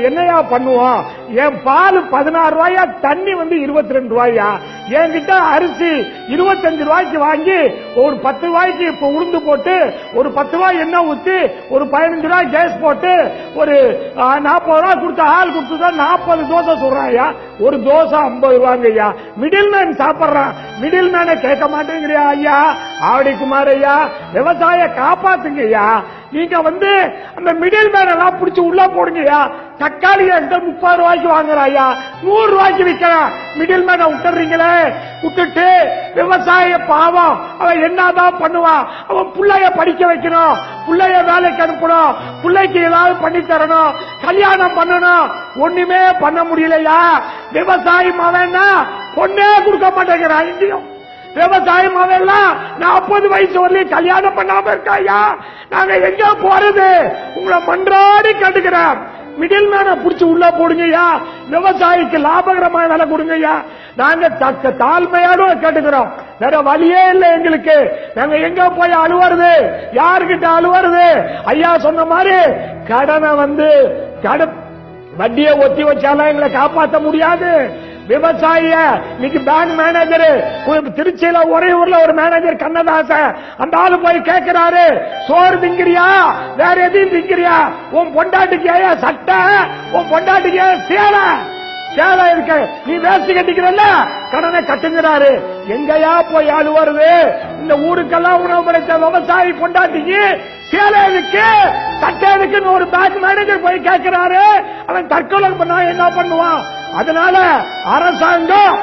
என்னையா பண்ணுவோம்? என் பால் 16 ரூபாயா, தண்ணி 22 ரூபாயா, என்கிட்ட அரிசி 25 ரூபாய்க்கு வாங்கி ஒரு 10 ரூபாய்க்கு இப்ப உளுந்து போட்டு ஒரு 10 ரூபாய் எண்ணெய் ஊத்தி ஒரு 15 ரூபாய் கேஸ் போட்டு ஒரு 40 ரூபாய் கொடுத்த ஆள் கொடுத்துதான் 40 தோசை சொல்றாயா. ஒரு தோசை 50 ரூபாங்க ஐயா. மிடில் மேன் சாப்பிடுறான். மிடில் மேனை கேட்க மாட்டேங்கிறியா ஐயா? ஆவடி குமார் ஐயா, விவசாய காப்பாத்துங்க ஐயா. நீங்க அந்த மிடில் மேன் எல்லாம் பிடிச்சி உள்ள போடுங்கய்யா. தக்காளி 30 ரூபாய்க்கு வாங்குறாயா, 100 ரூபாய்க்கு விற்கிறான். மிடில் மேனை விட்டுறீங்களே. விட்டுட்டு விவசாய பாவம், அவன் என்னதான் பண்ணுவான்? அவன் பிள்ளைய படிக்க வைக்கணும், பிள்ளைய வேலைக்கு அனுப்பணும், பிள்ளைக்கு ஏதாவது பண்ணி தரணும், கல்யாணம் பண்ணணும். ஒண்ணுமே பண்ண முடியலையா? விவசாயம் அவன்னா பொண்ணே கொடுக்க மாட்டேங்கிறான். இங்கேயும் விவசாயம் அவெல்லாம் 40 வயசு வரலையும் கல்யாணம் பண்ணாம இருக்காயா. நாங்க எங்க போறது? உங்களை மன்றாடி கேட்டுக்கிறேன். மிடில் மேனை புடிச்சு உள்ள போடுங்கய்யா. விவசாயிக்கு லாபகரமான வேலை கொடுங்கய்யா. நாங்க தாழ்மையோட கேட்டுக்கிறோம். வேற வழியே இல்லை எங்களுக்கு. நாங்க எங்க போய் அழுவுறது? யாருகிட்ட அழுவுறது? ஐயா சொன்ன மாதிரி கடனை வட்டியை ஒத்தி வச்சாலும் எங்களை காப்பாற்ற முடியாது. விவசாய இன்னைக்கு பேங்க் மேனேஜர் திருச்சியில ஒரே ஊர்ல ஒரு மேனேஜர் கண்ணதாசன், அந்த ஆளு போய் கேட்கிறாரு, சோறு திங்கிறியா, வேற எதையும் திங்கிறியா? உன் பொண்டாட்டிக்கு ஏயா சட்டை, உன் பொண்டாட்டிக்கு ஏன் சேலை இருக்கு, நீ வேஸ்ட் கட்டிக்கிறல்ல, கடனை கட்டுங்கிறாரு. எங்கயா போய் ஆளு வருது? இந்த ஊருக்கெல்லாம் உணவு படைத்த விவசாயி பொண்டாட்டிக்கு சேலை இருக்கு, சட்டை இருக்குன்னு ஒரு பேங்க் மேனேஜர் போய் கேட்கிறாரு. அவன் தற்கொலை பண்ணா என்ன பண்ணுவான்? அதனால அரசாங்கம்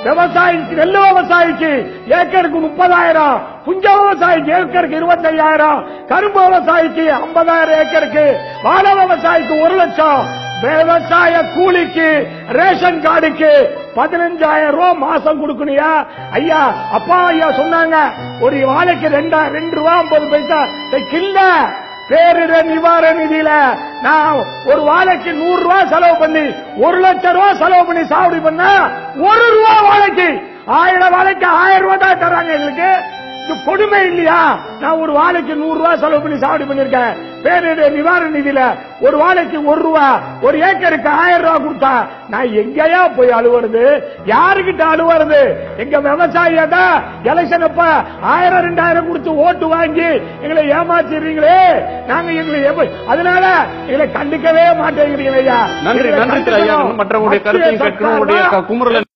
விவசாயிக்கு, நெல் விவசாயிக்கு ஏக்கருக்கு 30,000, புஞ்ச விவசாயிக்கு ஏக்கருக்கு 25,000, கரும்பு விவசாயிக்கு 50,000 ஏக்கருக்கு, வாழை விவசாயிக்கு 1 லட்சம், விவசாய கூலிக்கு ரேஷன் கார்டுக்கு 15,000 ரூபாய் மாசம் கொடுக்கணுயா. ஐயா அப்பா ஐயா சொன்னாங்க, ஒரு வாழைக்கு 2 ரூபா 50 பைசா கில்ல. பேரிடர் நிவாரண நிதியில நான் ஒரு வாழைக்கு 100 ரூபாய் செலவு பண்ணி 1 லட்சம் ரூபாய் செலவு பண்ணி சாவடி பண்ண 1 ரூபா வாழைக்கு 1000 வாழைக்கு 1000 ரூபாய் தான் தராங்க எங்களுக்கு. இது கொடுமை இல்லையா? நான் ஒரு வாழைக்கு 100 ரூபாய் செலவு பண்ணி சாவடி பண்ணிருக்கேன். பேரிடர் நிவாரண நிதியில ஒரு வாழைக்கு 1 ரூபா, ஒரு ஏக்கருக்கு 1000 ரூபாய் கொடுத்தா நான் எங்கயா போய் அழுவுறது? யாருகிட்ட அழுவுறது? எங்க விவசாயியாட்ட எலெக்ஷன் அப்ப 1000 2000 கொடுத்து ஓட்டு வாங்கி எங்களை ஏமாத்திடுறீங்களே. நாங்க அதனால எங்களை கண்டுக்கவே மாட்டேங்கிறீங்க ஐயா. நன்றி. மற்றவங்களுடைய கருத்தை கேட்கணும்.